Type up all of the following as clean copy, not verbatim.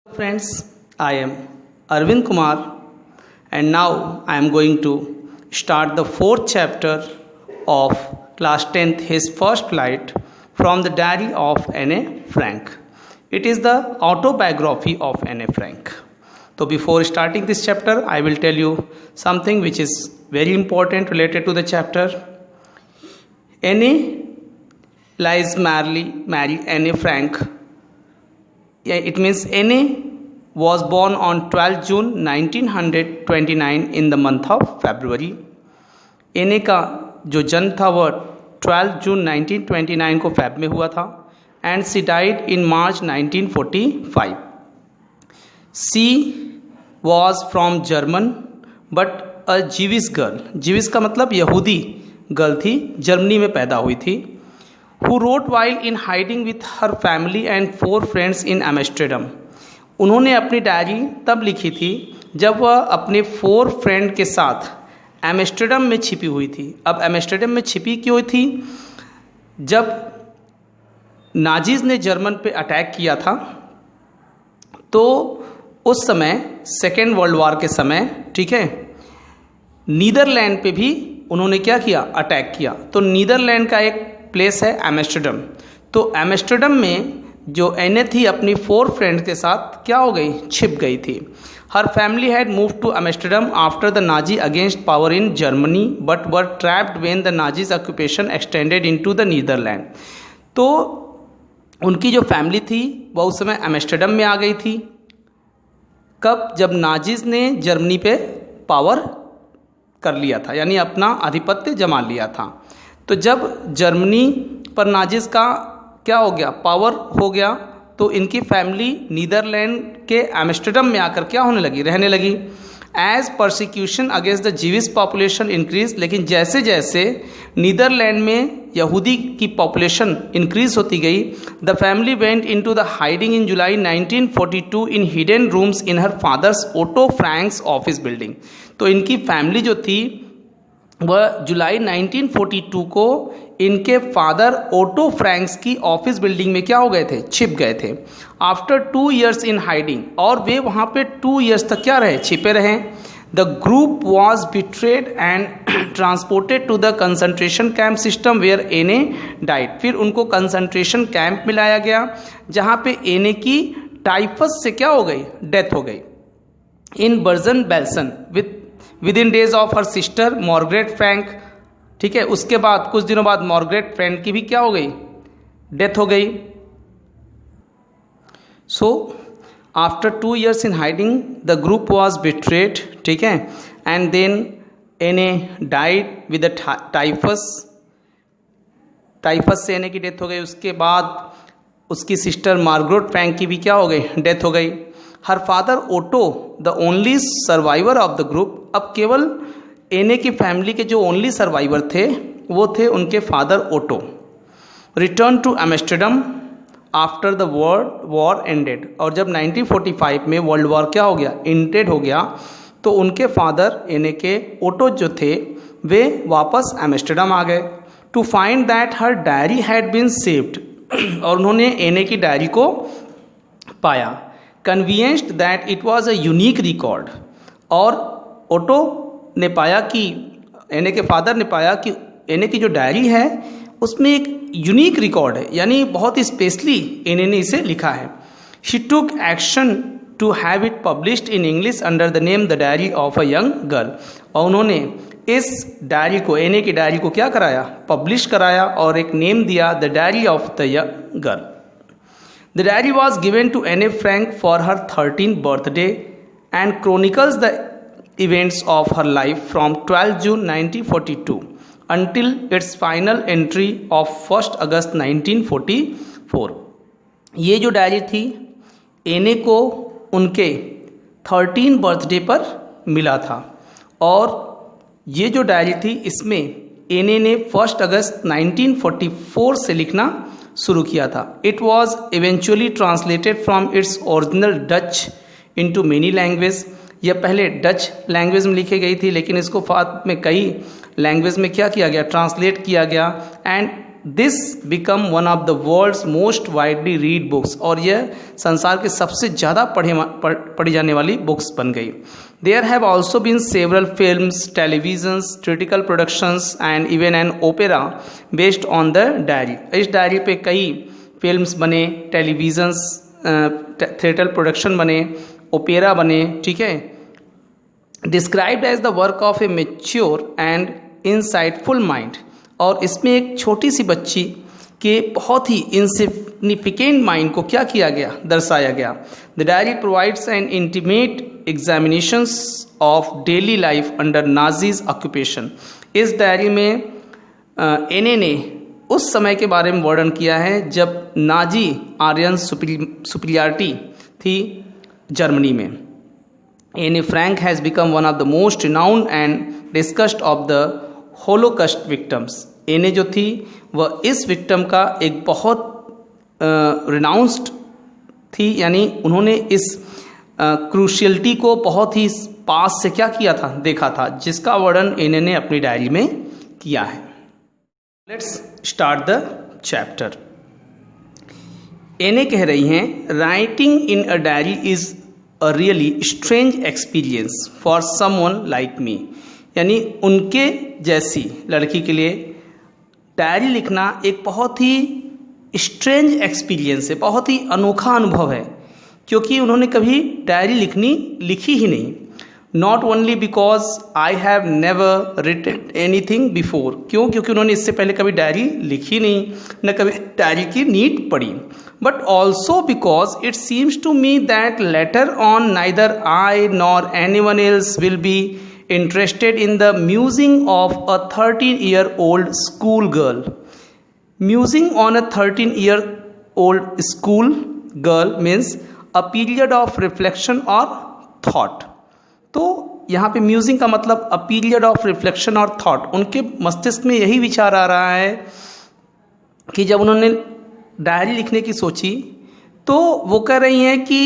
Friends, I am Arvind Kumar and now I am going to start the fourth chapter of class 10th His First Flight from the diary of Anne Frank. It is the autobiography of Anne Frank. So before starting this chapter, I will tell you something which is very important related to the chapter. Anne Lies marry Anne Frank. It means Anne was born on 12 June 1929 in the month of February. Anne का जो जन्म था वह 12 जून 1929 को Feb में हुआ था and she died in March 1945. She was from German but a Jewish girl. Jewish का मतलब यहूदी गर्ल थी, जर्मनी में पैदा हुई थी. Who wrote while in hiding with her family and 4 friends in Amsterdam. उन्होंने अपनी डायरी तब लिखी थी जब वह अपने 4 फ्रेंड के साथ एम्स्टर्डम में छिपी हुई थी. अब एम्स्टर्डम में छिपी क्यों थी? जब नाजीज ने जर्मन पे अटैक किया था तो उस समय सेकेंड वर्ल्ड वॉर के समय, ठीक है, नीदरलैंड पे भी उन्होंने क्या किया? अटैक किया. तो नीदरलैंड का एक प्लेस है एम्स्टर्डम. तो एम्स्टर्डम में जो एने थी अपनी 4 फ्रेंड्स के साथ क्या हो गई? छिप गई थी. Her family had move to Amsterdam after the Nazi against power in Germany but were trapped when the Nazis occupation extended into the Netherland. तो उनकी जो फैमिली थी वह उस समय एम्स्टर्डम में आ गई थी. कब? जब नाजीज ने जर्मनी पे पावर कर लिया था, यानी अपना आधिपत्य जमा लिया था. तो जब जर्मनी पर नाजिस का क्या हो गया? पावर हो गया, तो इनकी फैमिली नीदरलैंड के एम्स्टर्डम में आकर क्या होने लगी? रहने लगी. As persecution against the Jewish population increase. लेकिन जैसे जैसे नीदरलैंड में यहूदी की पॉपुलेशन इंक्रीज होती गई, the family went into the hiding in July 1942 in hidden rooms in her father's Otto Frank's office building. तो इनकी फैमिली जो थी वह जुलाई 1942 को इनके फादर ओटो फ्रैंक्स की ऑफिस बिल्डिंग में क्या हो गए थे? छिप गए थे. आफ्टर 2 years इन हाइडिंग, और वे वहाँ पे 2 years तक क्या रहे? छिपे रहे. The group was betrayed and transported to the concentration camp system where Anne died. फिर उनको कंसंट्रेशन कैंप में लाया गया जहाँ पे एने की टाइफस से क्या हो गई? डेथ हो गई. In Bergen Belsen within days of her sister Margaret Frank. ठीक है, उसके बाद कुछ दिनों बाद मार्गरेट फ्रैंक की भी क्या हो गई? डेथ हो गई. So after 2 years in hiding the group was betrayed, ठीक है, एंड देन एने डाइड विद टाइफस. टाइफस से एने की डेथ हो गई. उसके बाद उसकी सिस्टर मार्गरेट फ्रैंक की भी क्या हो गई? डेथ हो गई. Her father Otto the only survivor of the group. अब केवल एने की फैमिली के जो ओनली सर्वाइवर थे वो थे उनके father Otto. Return to Amsterdam after the war ended. और जब 1945 में वर्ल्ड वॉर क्या हो गया? एंडेड हो गया, तो उनके फादर एने के ओटो जो थे वे वापस एम्स्टर्डम आ गए. To find that her diary had been saved. और उन्होंने एने की डायरी को पाया. Convinced that it was a unique record. और ओटो ने पाया कि एने के फादर ने पाया कि एने की जो डायरी है उसमें एक यूनिक रिकॉर्ड है, यानी बहुत ही स्पेशली एने ने इसे लिखा है. She took action to have it published in English under the name the diary of a young girl. और उन्होंने इस डायरी को, एने की डायरी को क्या कराया? पब्लिश कराया और एक नेम दिया, the diary of the young girl. The diary was given to Anne Frank for her 13th birthday and chronicles the events of her life from 12 June 1942 until its final entry of 1st August 1944. ये जो diary थी एने को उनके 13 birthday पर मिला था. और ये जो डायरी थी इसमें एने ने 1 अगस्त 1944 से लिखना शुरू किया था. It was eventually translated from its original Dutch into many language. यह पहले डच लैंग्वेज में लिखी गई थी, लेकिन इसको बाद में कई लैंग्वेज में क्या किया गया? ट्रांसलेट किया गया. And this become one of the world's most widely read books, और यह संसार के सबसे ज़्यादा पढ़ी जाने वाली बुक्स बन गई। There have also been several films, televisions, theatrical productions and even an opera based on the diary. इस डायरी पे कई फिल्म्स बने, टेलीविजन्स, थिएटर प्रोडक्शन बने, ओपेरा बने, ठीक है। Described as the work of a mature and insightful mind, और इसमें एक छोटी सी बच्ची के बहुत ही इंसिग्निफिकेंट माइंड को क्या किया गया, दर्शाया गया। The diary provides N intimate examinations of daily life under Nazis occupation. इस डायरी में एने ने उस समय के बारे में वर्णन किया है जब नाजी आर्यन सुपीरियरिटी थी जर्मनी में। एने Frank has become one of the most renowned and discussed of the Holocaust victims. एने जो थी वह इस विक्टम का एक बहुत रिनाउंस्ड थी, यानी उन्होंने इस क्रूशियलिटी को बहुत ही पास से क्या किया था, देखा था, जिसका वर्णन एने ने अपनी डायरी में किया है। Let's start the chapter. एने कह रही हैं, writing in a diary is a really strange experience for someone like me, यानी उनके जैसी लड़की के लिए डायरी लिखना एक बहुत ही स्ट्रेंज एक्सपीरियंस है, बहुत ही अनोखा अनुभव है, क्योंकि उन्होंने कभी डायरी लिखी ही नहीं। Not only because I have never written anything before, क्यों, क्योंकि उन्होंने इससे पहले कभी डायरी लिखी नहीं, न कभी डायरी की नीड पड़ी, but also because it seems to me that later on neither I nor anyone else will be interested in the musing of a 13-year-old schoolgirl. Musing on a 13-year-old schoolgirl means a period of reflection or thought. तो यहाँ पे musing का मतलब a period of reflection और thought. उनके मस्तिष्क में यही विचार आ रहा है कि जब उन्होंने डायरी लिखने की सोची तो वो कह रही हैं कि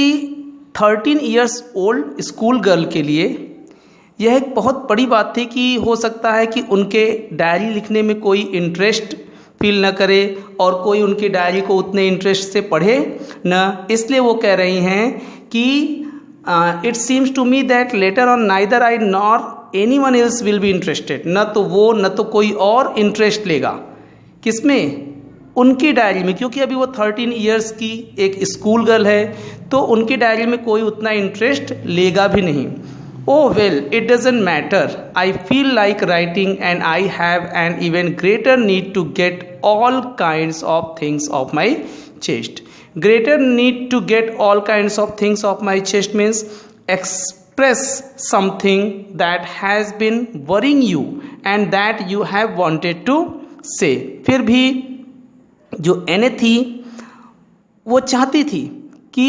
13 इयर्स ओल्ड स्कूल गर्ल के लिए यह एक बहुत बड़ी बात थी कि हो सकता है कि उनके डायरी लिखने में कोई इंटरेस्ट फील न करे और कोई उनकी डायरी को उतने इंटरेस्ट से पढ़े न, इसलिए वो कह रही हैं कि it seems to me that later on neither I nor any one else will be interested, न तो वो न तो कोई और इंटरेस्ट लेगा, किसमें, उनकी डायरी में, क्योंकि अभी वो 13 इयर्स की एक स्कूल गर्ल है, तो उनकी डायरी में कोई उतना इंटरेस्ट लेगा भी नहीं। Oh well, it doesn't matter. I feel like writing and I have an even greater need to get all kinds of things off my chest. Greater need to get all kinds of things off my chest means express something that has been worrying you and that you have wanted to say. फिर भी जो एने थी वो चाहती थी कि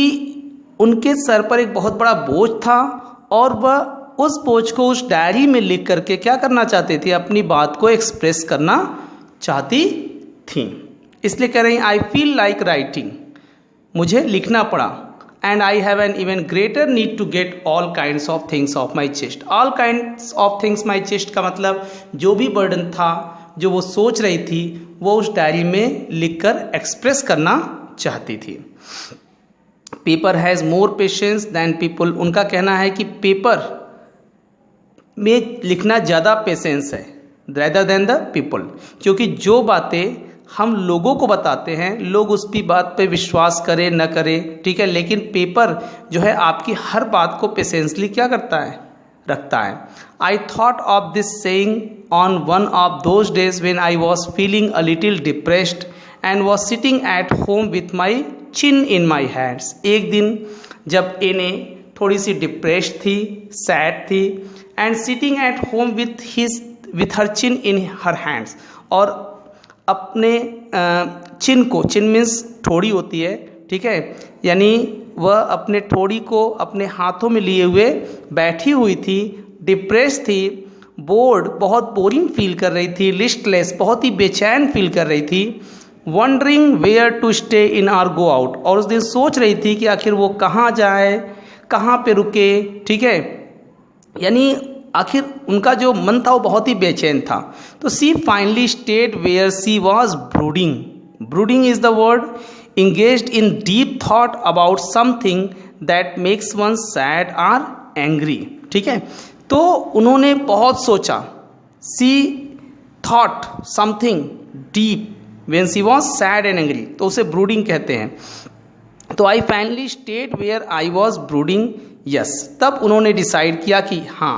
उनके सर पर एक बहुत बड़ा बोझ था और वह उस बोझ को उस डायरी में लिख करके क्या करना चाहती थी, अपनी बात को एक्सप्रेस करना चाहती थी। इसलिए कह रही आई फील लाइक राइटिंग, मुझे लिखना पड़ा, and I have an even greater need to get all kinds of things of my chest. All kinds of things my chest का मतलब जो भी बर्डन था, जो वो सोच रही थी, वो उस डायरी में लिखकर एक्सप्रेस करना चाहती थी। Paper has more patience than people, उनका कहना है कि पेपर में लिखना ज़्यादा पेशेंस है रेदर देन द पीपल, क्योंकि जो बातें हम लोगों को बताते हैं लोग उसकी बात पे विश्वास करें न करें, ठीक है, लेकिन पेपर जो है आपकी हर बात को पेशेंसली क्या करता है, रखता है। I thought of this saying on one of those days when I was feeling a little depressed and was sitting at home with my chin in my hands. एक दिन जब एने थोड़ी सी डिप्रेस्ड थी, सैड थी, and sitting at home with her chin in her hands, और अपने चिन को, चिन मीन्स ठोड़ी होती है, ठीक है, यानी वह अपने ठोड़ी को अपने हाथों में लिए हुए बैठी हुई थी, डिप्रेस थी, बोर्ड, बहुत बोरिंग फील कर रही थी, लिस्टलेस, बहुत ही बेचैन फील कर रही थी, wondering where to stay in or go out, और उस दिन सोच रही थी कि आखिर वो कहाँ जाए, कहाँ पे रुके, ठीक है, यानी आखिर उनका जो मन था वो बहुत ही बेचैन था। तो she finally stayed where she was brooding, brooding is the word, engaged in deep thought about something that makes one sad or angry। ठीक है, तो उन्होंने बहुत सोचा, she thought something deep when she was sad and angry, तो उसे brooding कहते हैं। तो I finally stayed where I was brooding, yes, तब उन्होंने डिसाइड किया कि हाँ,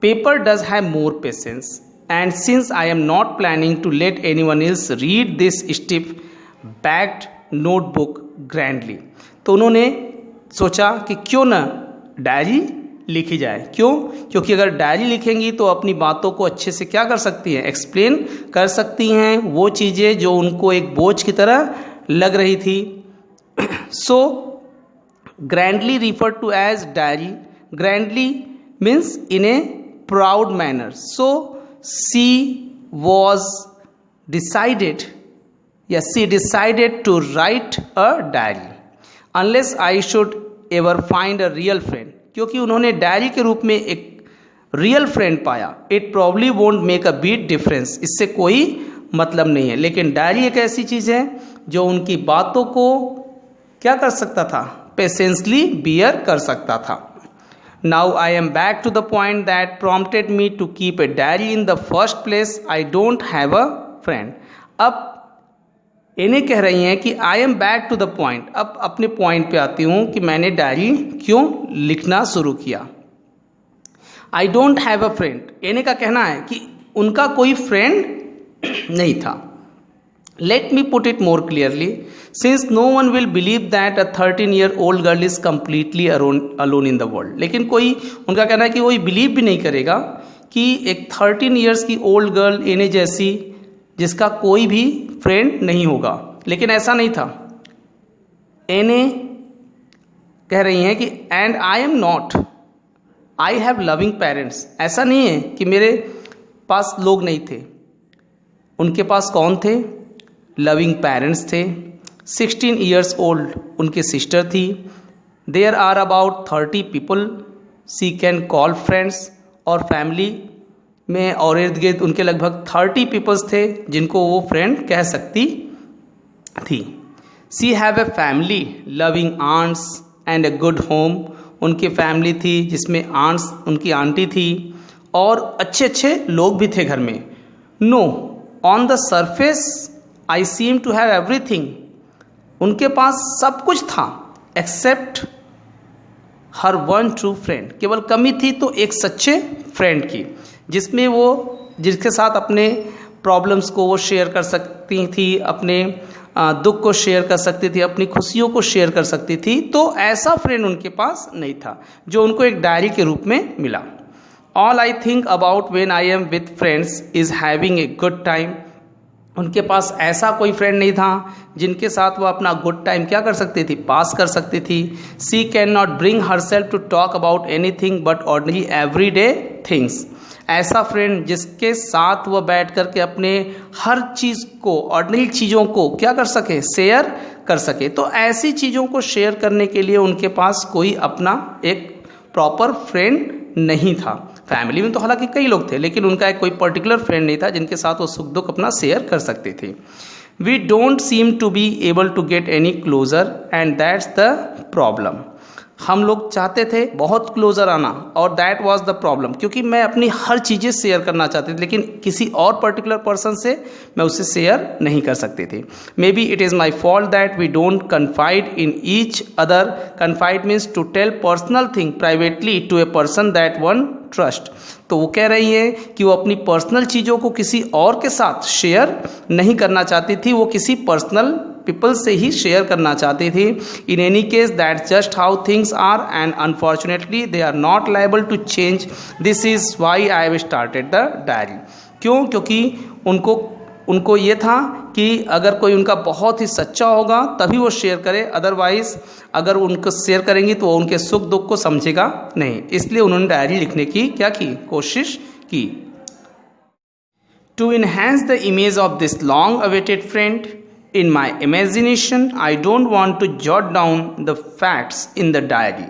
paper does have more patience and since I am not planning to let anyone else read this stiff backed notebook grandly, तो उन्होंने सोचा कि क्यों ना डायरी लिखी जाए। क्यों? क्योंकि अगर डायरी लिखेंगी तो अपनी बातों को अच्छे से क्या कर सकती हैं, एक्सप्लेन कर सकती हैं वो चीज़ें जो उनको एक बोझ की तरह लग रही थी। So grandly refer to as diary, grandly means in a proud manner. So she was decided, yes, she decided to write a diary unless I should ever find a real friend, क्योंकि उन्होंने diary के रूप में एक real friend पाया। It probably won't make a big difference, इससे कोई मतलब नहीं है, लेकिन डायरी एक ऐसी चीज़ है जो उनकी बातों को क्या कर सकता था, पेशेंसली बियर कर सकता था। Now I am back to the point that prompted me to keep a diary in the first place, I don't have a friend. अब इन्हें कह रही हैं कि I am back to the point, अब अपने पॉइंट पे आती हूँ कि मैंने डायरी क्यों लिखना शुरू किया। आई डोंट हैव अ फ्रेंड, इन्हें का कहना है कि उनका कोई फ्रेंड नहीं था। Let me put it more clearly, since no one will believe that a 13-year-old girl is completely alone in the world, लेकिन कोई, उनका कहना है कि कोई बिलीव भी नहीं करेगा कि एक 13 years की ओल्ड गर्ल इन्हें जैसी, जिसका कोई भी फ्रेंड नहीं होगा। लेकिन ऐसा नहीं था, इन्हें कह रही हैं कि and I am not, I have loving parents, ऐसा नहीं है कि मेरे पास लोग नहीं थे, उनके पास कौन थे, लविंग पेरेंट्स थे। 16 years ओल्ड उनकी सिस्टर थी। There are about 30 people she can call friends, और फैमिली में और इर्द गिर्द उनके लगभग 30 पीपल्स थे जिनको वो फ्रेंड कह सकती थी। She have a family loving aunts and a good home, उनकी फैमिली थी जिसमें आंट्स, उनकी आंटी थी और अच्छे अच्छे लोग भी थे घर में। No, on the surface I seem to have everything, उनके पास सब कुछ था except her one true friend, केवल कमी थी तो एक सच्चे फ्रेंड की, जिसमें वो, जिसके साथ अपने प्रॉब्लम्स को वो शेयर कर सकती थी, अपने दुख को शेयर कर सकती थी, अपनी खुशियों को शेयर कर सकती थी। तो ऐसा फ्रेंड उनके पास नहीं था जो उनको एक डायरी के रूप में मिला। All I think about when I am with friends is having a good time, उनके पास ऐसा कोई फ्रेंड नहीं था जिनके साथ वो अपना गुड टाइम क्या कर सकती थी, पास कर सकती थी। She cannot bring herself to talk about anything but ordinary everyday things, ऐसा फ्रेंड जिसके साथ वह बैठ कर के अपने हर चीज़ को, ऑर्डिनरी चीज़ों को क्या कर सके, शेयर कर सके। तो ऐसी चीज़ों को शेयर करने के लिए उनके पास कोई अपना एक प्रॉपर फ्रेंड नहीं था। फैमिली में तो हालांकि कई लोग थे, लेकिन उनका एक कोई पर्टिकुलर फ्रेंड नहीं था जिनके साथ वो सुख दुख अपना शेयर कर सकते थे। We don't seem to be able to get any closer and that's the problem, हम लोग चाहते थे बहुत क्लोजर आना और दैट वाज द प्रॉब्लम, क्योंकि मैं अपनी हर चीज़ें शेयर करना चाहती थी लेकिन किसी और पर्टिकुलर पर्सन से मैं उसे शेयर नहीं कर सकती थी। Maybe it is my fault that we don't confide in each other, confide means to tell personal thing privately to a person that one trust. तो वो कह रही है कि वो अपनी पर्सनल चीज़ों को किसी और के साथ शेयर नहीं करना चाहती थी, वो किसी पर्सनल पीपल से ही शेयर करना चाहती थी। In any case that just how things are and unfortunately they are not liable to change, this is why I have started the diary. क्यों? क्योंकि उनको ये था कि अगर कोई उनका बहुत ही सच्चा होगा तभी वो शेयर करे, अदरवाइज अगर उनको शेयर करेंगी तो वो उनके सुख दुख को समझेगा नहीं, इसलिए उन्होंने डायरी लिखने की क्या की, कोशिश की। To enhance the image of this long awaited friend in my imagination, I don't want to jot down the facts in the diary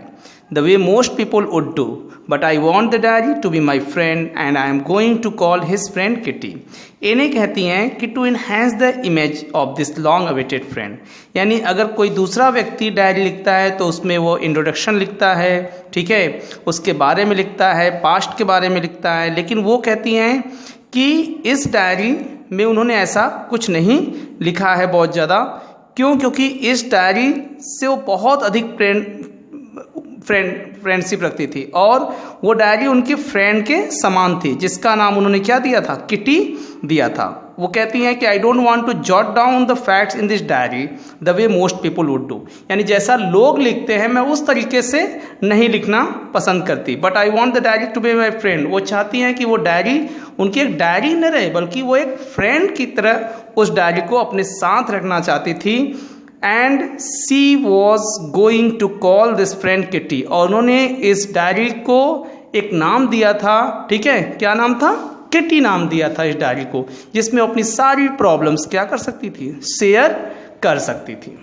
the way most people would do, but I want the diary to be my friend and I am going to call his friend Kitty. Anne कहती हैं कि to enhance the image of this long awaited friend, यानी अगर कोई दूसरा व्यक्ति diary लिखता है तो उसमें वो इंट्रोडक्शन लिखता है, ठीक है, उसके बारे में लिखता है, पास्ट के बारे में लिखता है, लेकिन वो कहती हैं कि इस डायरी में उन्होंने ऐसा कुछ नहीं लिखा है बहुत ज़्यादा। क्यों? क्योंकि इस डायरी से वो बहुत अधिक फ्रेंडशिप रखती थी और वो डायरी उनके फ्रेंड के समान थी, जिसका नाम उन्होंने क्या दिया था? किटी दिया था। वो कहती हैं कि I don't want to jot down the facts in this diary the way most people would do, यानी जैसा लोग लिखते हैं मैं उस तरीके से नहीं लिखना पसंद करती। But I want the diary to be my friend, वो चाहती हैं कि वो डायरी उनकी एक डायरी न रहे बल्कि वो एक फ्रेंड की तरह उस डायरी को अपने साथ रखना चाहती थी। And she was going to call this friend Kitty, और उन्होंने इस डायरी को एक नाम दिया था, ठीक है, क्या नाम था? किटी नाम दिया था इस डायरी को, जिसमें अपनी सारी प्रॉब्लम्स क्या कर सकती थी? शेयर कर सकती थी।